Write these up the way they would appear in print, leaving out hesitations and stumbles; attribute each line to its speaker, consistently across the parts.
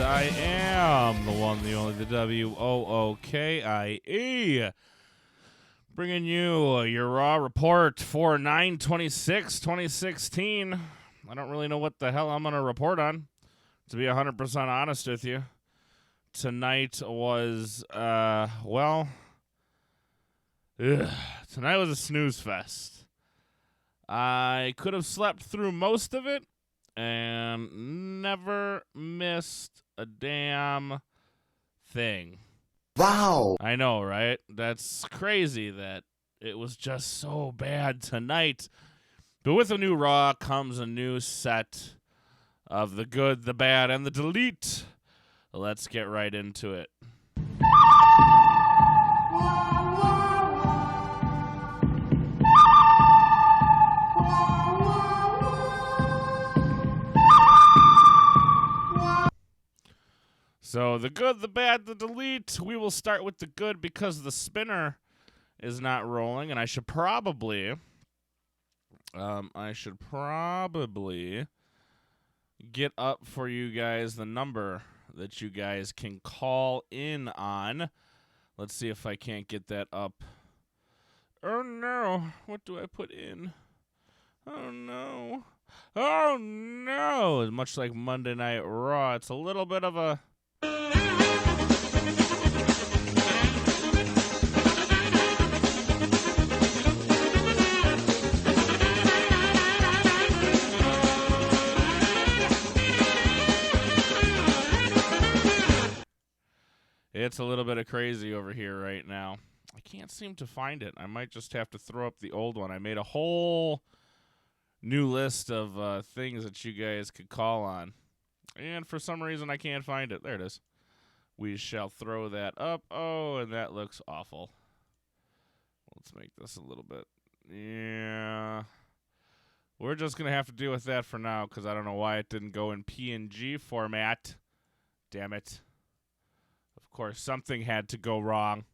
Speaker 1: guys. I am the one, the only, the WOOKIE. Bringing you your Raw report for 9/26/2016. I don't really know what the hell I'm going to report on, to be 100% honest with you. Tonight was, tonight was a snooze fest. I could have slept through most of it and never missed a damn thing.
Speaker 2: Wow.
Speaker 1: I know, right? That's crazy that it was just so bad tonight. But with a new Raw comes a new set of the good, the bad, and the delete. Let's get right into it. So the good, the bad, the delete. We will start with the good because the spinner is not rolling, and I should probably get up for you guys the number that you guys can call in on. Let's see if I can't get that up. Oh no, what do I put in? Oh no. Oh no. Much like Monday Night Raw, it's a little bit of a It's a little bit of crazy over here right now. I can't seem to find it. I might just have to throw up the old one. I made a whole new list of things that you guys could call on. And for some reason, I can't find it. There it is. We shall throw that up. Oh, and that looks awful. Let's make this a little bit. Yeah. We're just going to have to deal with that for now because I don't know why it didn't go in PNG format. Damn it. Of course, something had to go wrong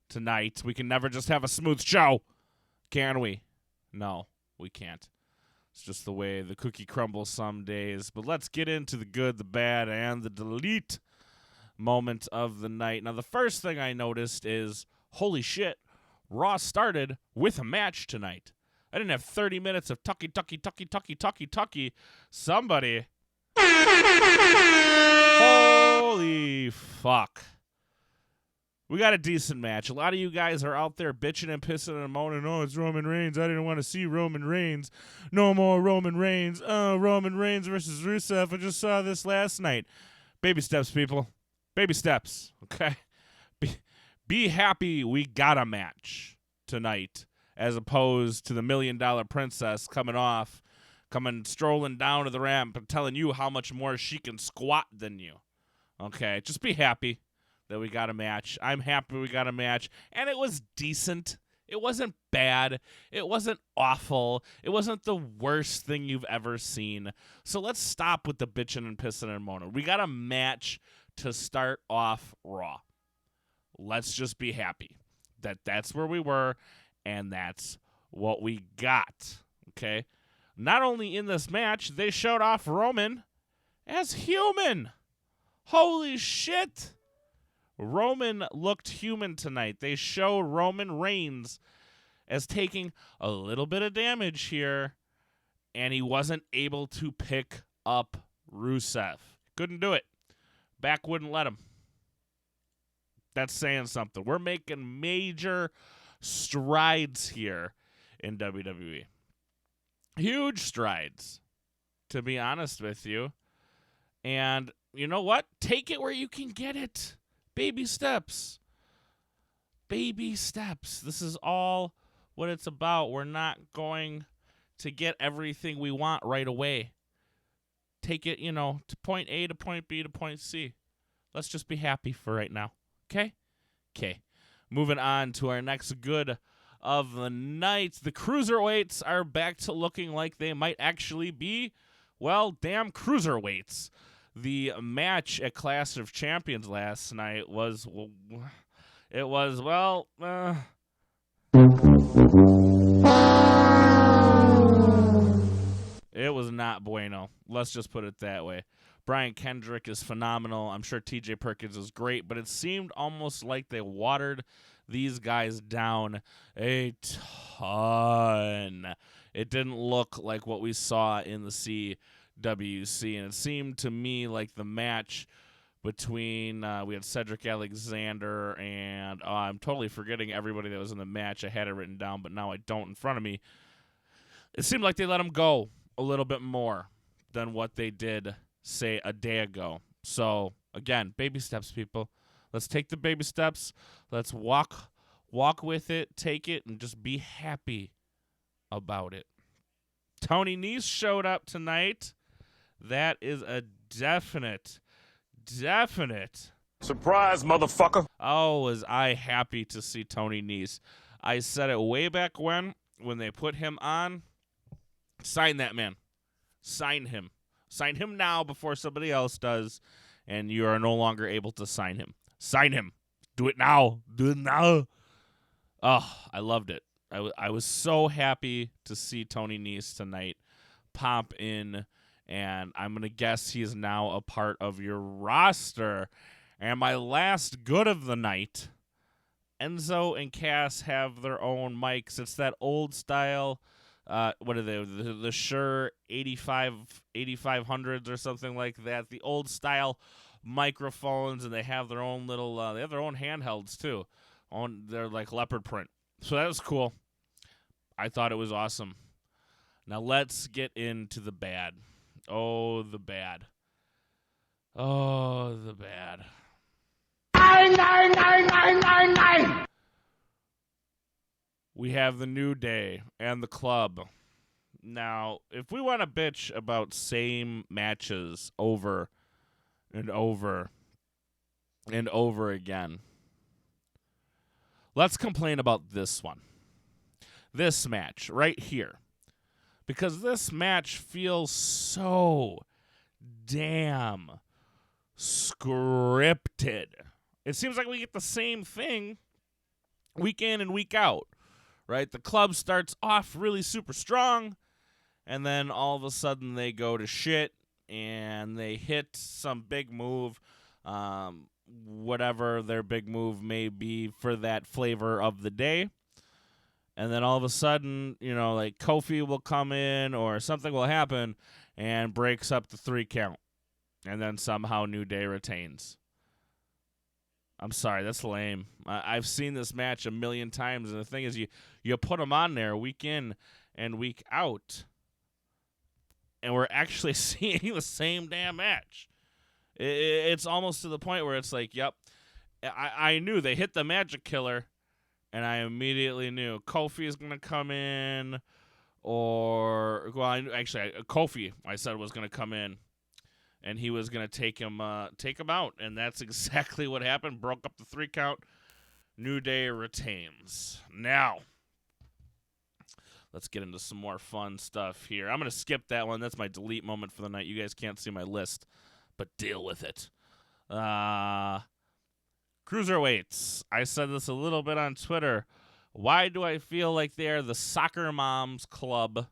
Speaker 1: tonight. We can never just have a smooth show, can we? No, we can't. It's just the way the cookie crumbles some days. But let's get into the good, the bad, and the delete moment of the night. Now, the first thing I noticed is, holy shit, Raw started with a match tonight. I didn't have 30 minutes of tucky. Somebody. Holy fuck. We got a decent match. A lot of you guys are out there bitching and pissing and moaning, oh, it's Roman Reigns. I didn't want to see Roman Reigns. No more Roman Reigns. Oh, Roman Reigns versus Rusev. I just saw this last night. Baby steps, people. Baby steps, okay? Be happy we got a match tonight as opposed to the $1 Million Princess coming strolling down to the ramp and telling you how much more she can squat than you. Okay, just be happy that we got a match. I'm happy we got a match, and it was decent. It wasn't bad. It wasn't awful. It wasn't the worst thing you've ever seen. So let's stop with the bitching and pissing and moaning. We got a match to start off Raw. Let's just be happy that that's where we were, and that's what we got. Okay? Not only in this match, they showed off Roman as human. Holy shit. Roman looked human tonight. They show Roman Reigns as taking a little bit of damage here, and he wasn't able to pick up Rusev. Couldn't do it. Back wouldn't let him. That's saying something. We're making major strides here in WWE. Huge strides, to be honest with you. And you know what? Take it where you can get it. Baby steps. Baby steps. This is all what it's about. We're not going to get everything we want right away. Take it, to point A to point B to point C. Let's just be happy for right now. Okay? Okay. Moving on to our next good of the night. The cruiserweights are back to looking like they might actually be, damn cruiserweights. The match at Clash of Champions last night was It was not bueno. Let's just put it that way. Brian Kendrick is phenomenal. I'm sure TJ Perkins is great, but it seemed almost like they watered these guys down a ton. It didn't look like what we saw in the CWC, and it seemed to me like the match between we had Cedric Alexander and I'm totally forgetting everybody that was in the match. I had it written down, but now I don't in front of me. It seemed like they let him go a little bit more than what they did, say, a day ago. So, again, baby steps, people. Let's take the baby steps. Let's walk with it, take it, and just be happy about it. Tony Nese showed up tonight. That is a definite
Speaker 2: surprise, motherfucker.
Speaker 1: Oh, was I happy to see Tony Nese. I said it way back when they put him on. Sign that man. Sign him. Sign him now before somebody else does, and you are no longer able to sign him. Sign him. Do it now. Do it now. Oh, I loved it. I was so happy to see Tony Nese tonight pop in, and I'm going to guess he is now a part of your roster. And my last good of the night, Enzo and Cass have their own mics. It's that old style, what are they, the Shure 8500s or something like that, the old style microphones, and they have their own little, they have their own handhelds too. They're like leopard print. So that was cool. I thought it was awesome. Now let's get into the bad. Oh, the bad. Oh, the bad. 9. We have the New Day and the Club. Now, if we want to bitch about same matches over and over and over again, let's complain about this one. This match right here. Because this match feels so damn scripted. It seems like we get the same thing week in and week out, right? The Club starts off really super strong, and then all of a sudden they go to shit, and they hit some big move, whatever their big move may be for that flavor of the day. And then all of a sudden, like Kofi will come in or something will happen and breaks up the 3 count. And then somehow New Day retains. I'm sorry, that's lame. I've seen this match a million times, and the thing is, you put them on there week in and week out, and we're actually seeing the same damn match. It's almost to the point where it's like, yep, I knew they hit the Magic Killer, and I immediately knew Kofi is going to come in, Kofi, I said, was going to come in, and he was going to take him out, and that's exactly what happened. Broke up the 3 count. New Day retains. Now, let's get into some more fun stuff here. I'm going to skip that one. That's my delete moment for the night. You guys can't see my list, but deal with it. Cruiserweights. I said this a little bit on Twitter. Why do I feel like they are the soccer moms club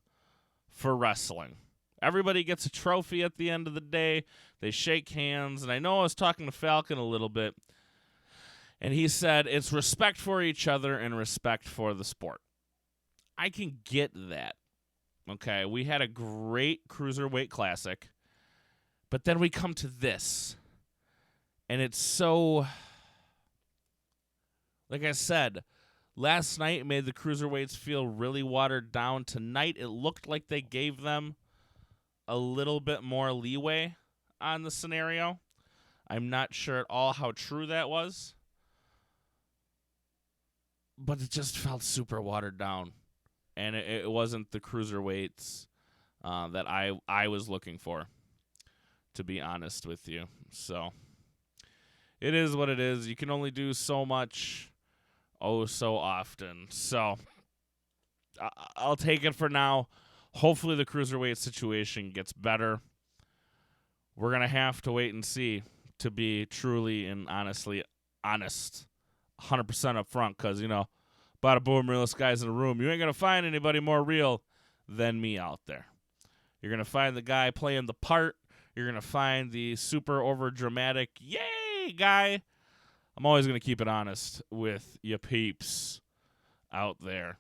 Speaker 1: for wrestling? Everybody gets a trophy at the end of the day. They shake hands. And I know I was talking to Falcon a little bit, and he said it's respect for each other and respect for the sport. I can get that. Okay, we had a great Cruiserweight Classic, but then we come to this, and it's so... Like I said, last night made the Cruiserweights feel really watered down. Tonight, it looked like they gave them a little bit more leeway on the scenario. I'm not sure at all how true that was, but it just felt super watered down, and it wasn't the Cruiserweights that I was looking for, to be honest with you. So it is what it is. You can only do so much so often. So I'll take it for now. Hopefully the Cruiserweight situation gets better. We're going to have to wait and see, to be truly and honestly honest, 100% up front, because, bada boom, realest guys in the room. You ain't going to find anybody more real than me out there. You're going to find the guy playing the part. You're going to find the super over-dramatic, yay, guy. I'm always going to keep it honest with you peeps out there.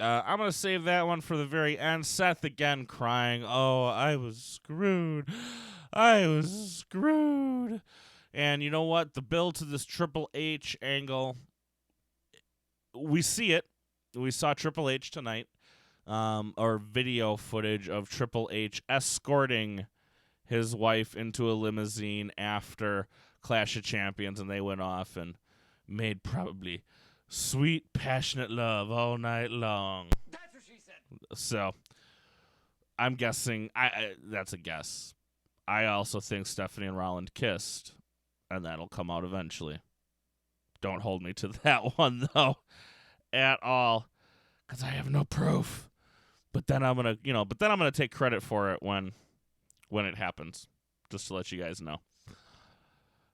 Speaker 1: I'm going to save that one for the very end. Seth again crying, oh, I was screwed. I was screwed. And you know what? The build to this Triple H angle, we see it. We saw Triple H tonight, or video footage of Triple H escorting his wife into a limousine after Clash of Champions, and they went off and made probably sweet, passionate love all night long.
Speaker 2: That's what she said.
Speaker 1: So, I'm guessing, that's a guess. I also think Stephanie and Rollins kissed, and that'll come out eventually. Don't hold me to that one, though, at all, because I have no proof. But then I'm gonna take credit for it when it happens, just to let you guys know.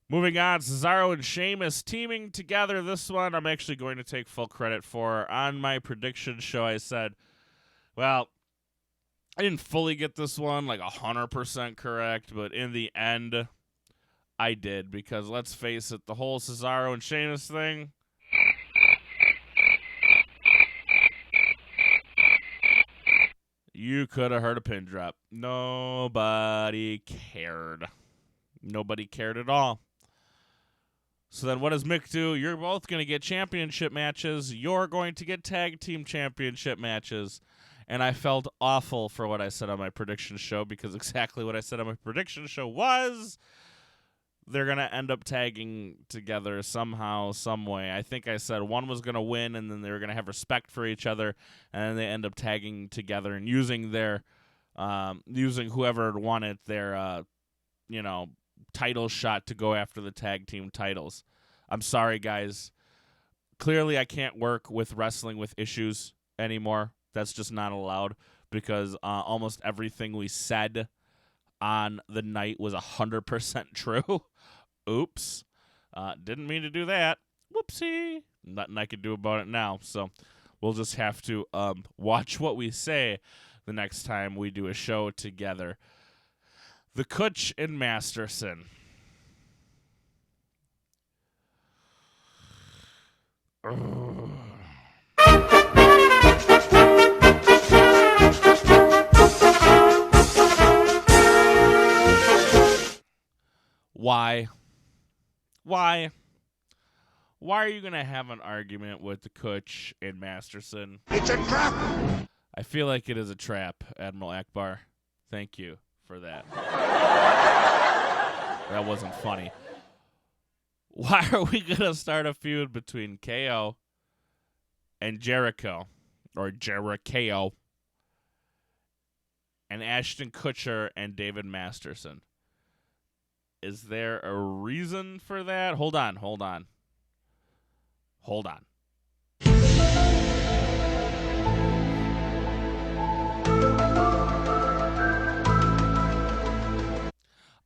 Speaker 1: Moving on, Cesaro and Sheamus teaming together. This one I'm actually going to take full credit for. On my prediction show, I said, well, I didn't fully get this one like 100% correct, but in the end, I did. Because let's face it, the whole Cesaro and Sheamus thing, you could have heard a pin drop. Nobody cared. Nobody cared at all. So then what does Mick do? You're both going to get championship matches. You're going to get tag team championship matches. And I felt awful for what I said on my prediction show, because exactly what I said on my prediction show was they're going to end up tagging together somehow, some way. I think I said one was going to win, and then they were going to have respect for each other, and then they end up tagging together and using their using whoever wanted their title shot to go after the tag team titles. I'm sorry, guys. Clearly, I can't work with wrestling with issues anymore. That's just not allowed, because almost everything we said on the night was 100% true. Oops. Didn't mean to do that. Whoopsie. Nothing I can do about it now. So we'll just have to watch what we say the next time we do a show together. The Kutch and Masterson. Why? Why are you going to have an argument with the Kutch and Masterson?
Speaker 2: It's a trap.
Speaker 1: I feel like it is a trap, Admiral Akbar. Thank you for that. That wasn't funny. Why are we going to start a feud between KO and Jericho, or Jericho, and Ashton Kutcher and David Masterson? Is there a reason for that? Hold on.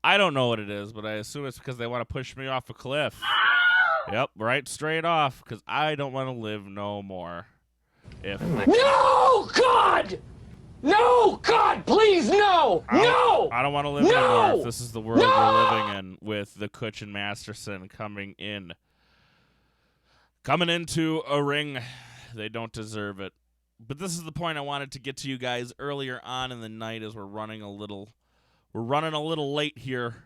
Speaker 1: I don't know what it is, but I assume it's because they want to push me off a cliff. Yep, right straight off, because I don't want to live no more.
Speaker 2: No, God! No, God, please, no! No!
Speaker 1: I don't want to live anymore if this is the world we're living in, with the Kutch and Masterson coming into a ring. They don't deserve it. But this is the point I wanted to get to you guys earlier on in the night, as we're running a little late here.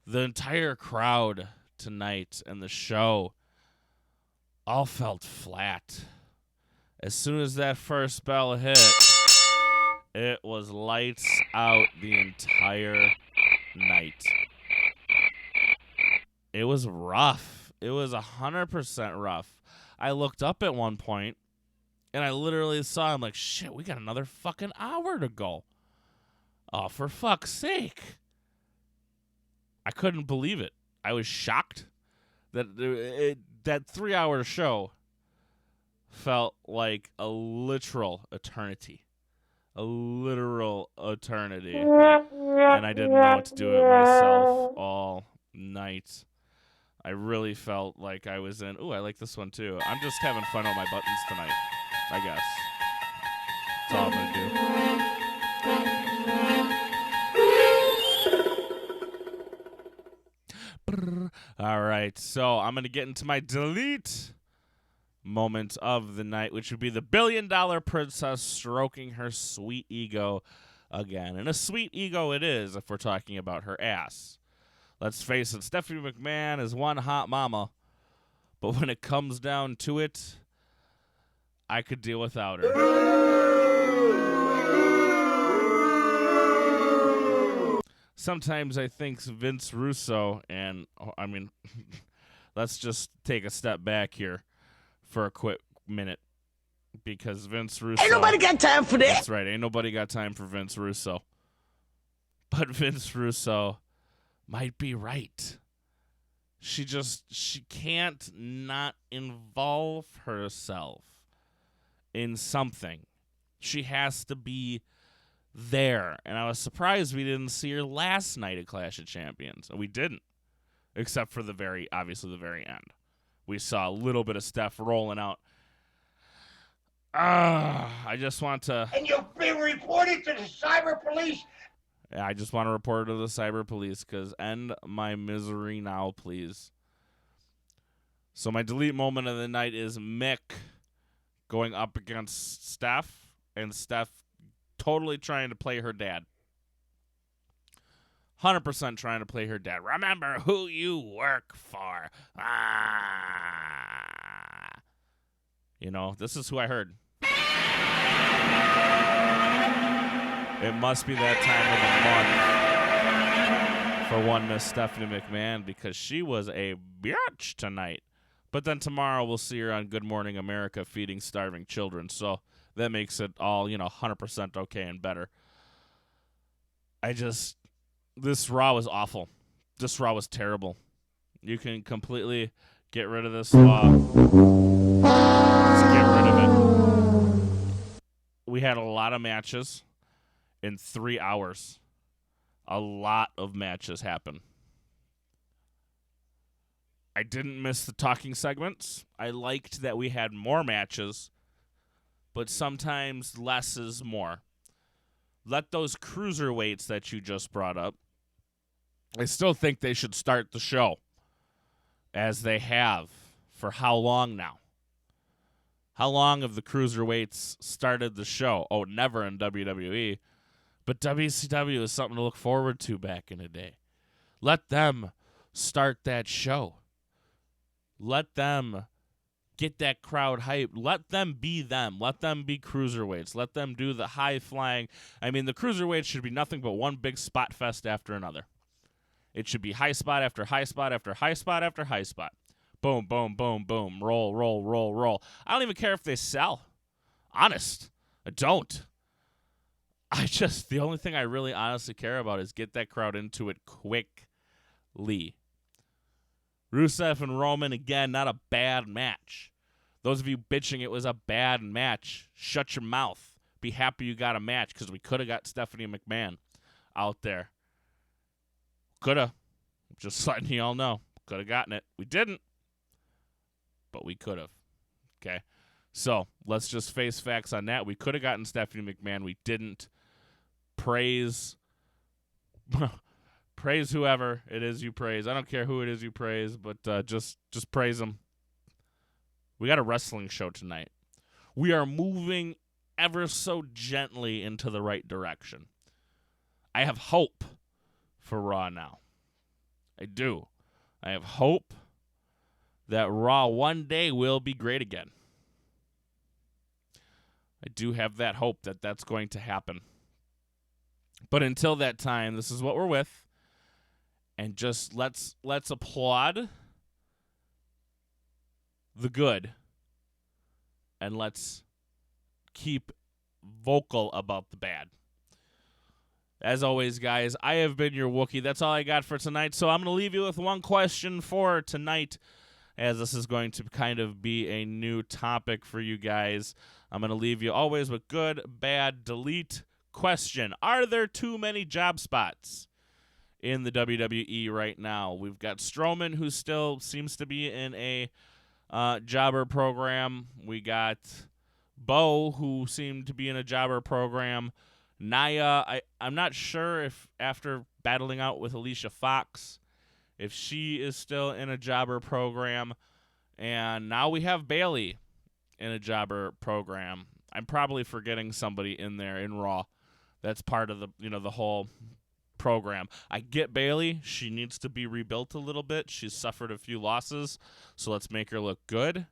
Speaker 1: The entire crowd tonight and the show all felt flat. As soon as that first bell hit, it was lights out the entire night. It was rough. It was 100% rough. I looked up at one point, and I literally saw, I'm like, shit, we got another fucking hour to go. Oh, for fuck's sake. I couldn't believe it. I was shocked that that 3-hour show felt like a literal eternity. A literal eternity. And I didn't know what to do with myself all night. I really felt like I was in... Ooh, I like this one too. I'm just having fun on my buttons tonight, I guess. That's all I'm going to do. All right, so I'm going to get into my delete moment of the night, which would be the $1 billion princess stroking her sweet ego again. And a sweet ego it is if we're talking about her ass. Let's face it, Stephanie McMahon is one hot mama, but when it comes down to it, I could deal without her. Sometimes I think Vince Russo, and I mean, let's just take a step back here for a quick minute, because Vince Russo...
Speaker 2: Ain't nobody got time for that.
Speaker 1: That's right, ain't nobody got time for Vince Russo. But Vince Russo might be right. She can't not involve herself in something. She has to be there. And I was surprised we didn't see her last night at Clash of Champions. And we didn't. Except for the very end. We saw a little bit of Steph rolling out. I just want to...
Speaker 2: And you've been reported to the cyber police.
Speaker 1: I just want to report to the cyber police, because end my misery now, please. So my delete moment of the night is Mick going up against Steph, and Steph totally trying to play her dad. 100% trying to play her dad. Remember who you work for. You know, this is who I heard. It must be that time of the month for one Miss Stephanie McMahon, because she was a bitch tonight. But then tomorrow we'll see her on Good Morning America feeding starving children. So that makes it all, 100% okay and better. This Raw was awful. This Raw was terrible. You can completely get rid of this Raw. Just get rid of it. We had a lot of matches in 3 hours. A lot of matches happened. I didn't miss the talking segments. I liked that we had more matches, but sometimes less is more. Let those cruiserweights that you just brought up, I still think they should start the show, as they have for how long now? How long have the cruiserweights started the show? Oh, never in WWE. But WCW is something to look forward to back in the day. Let them start that show. Let them get that crowd hyped. Let them be them. Let them be cruiserweights. Let them do the high-flying. I mean, the cruiserweights should be nothing but one big spot fest after another. It should be high spot after high spot after high spot after high spot. Boom, boom, boom, boom. Roll, roll, roll, roll. I don't even care if they sell. Honest. I don't. The only thing I really honestly care about is get that crowd into it quickly. Rusev and Roman, again, not a bad match. Those of you bitching it was a bad match, shut your mouth. Be happy you got a match, because we could have got Stephanie McMahon out there. Could have. Just letting you all know. Could have gotten it. We didn't. But we could have. Okay? So, let's just face facts on that. We could have gotten Stephanie McMahon. We didn't. Praise whoever it is you praise. I don't care who it is you praise, but just praise them. We got a wrestling show tonight. We are moving ever so gently into the right direction. I have hope for Raw now. I do. I have hope that Raw one day will be great again. I do have that hope that that's going to happen. But until that time, this is what we're with. And just let's applaud the good. And let's keep vocal about the bad. As always, guys, I have been your Wookie. That's all I got for tonight. So I'm going to leave you with one question for tonight, as this is going to kind of be a new topic for you guys. I'm going to leave you always with good, bad, delete question. Are there too many job spots in the WWE right now? We've got Strowman, who still seems to be in a jobber program. We got Bo, who seemed to be in a jobber program. Nia, I'm not sure if after battling out with Alicia Fox, if she is still in a jobber program. And now we have Bailey in a jobber program. I'm probably forgetting somebody in there in Raw. That's part of the the whole program. I get Bailey. She needs to be rebuilt a little bit. She's suffered a few losses, so let's make her look good.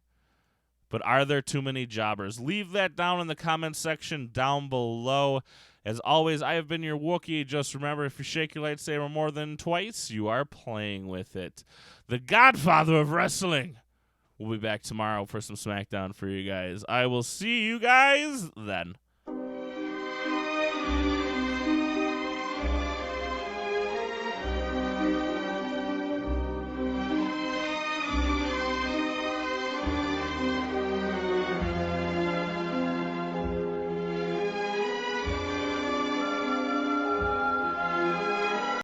Speaker 1: But are there too many jobbers? Leave that down in the comments section down below. As always, I have been your Wookie. Just remember, if you shake your lightsaber more than twice, you are playing with it. The Godfather of Wrestling. We'll be back tomorrow for some Smackdown for you guys. I will see you guys then.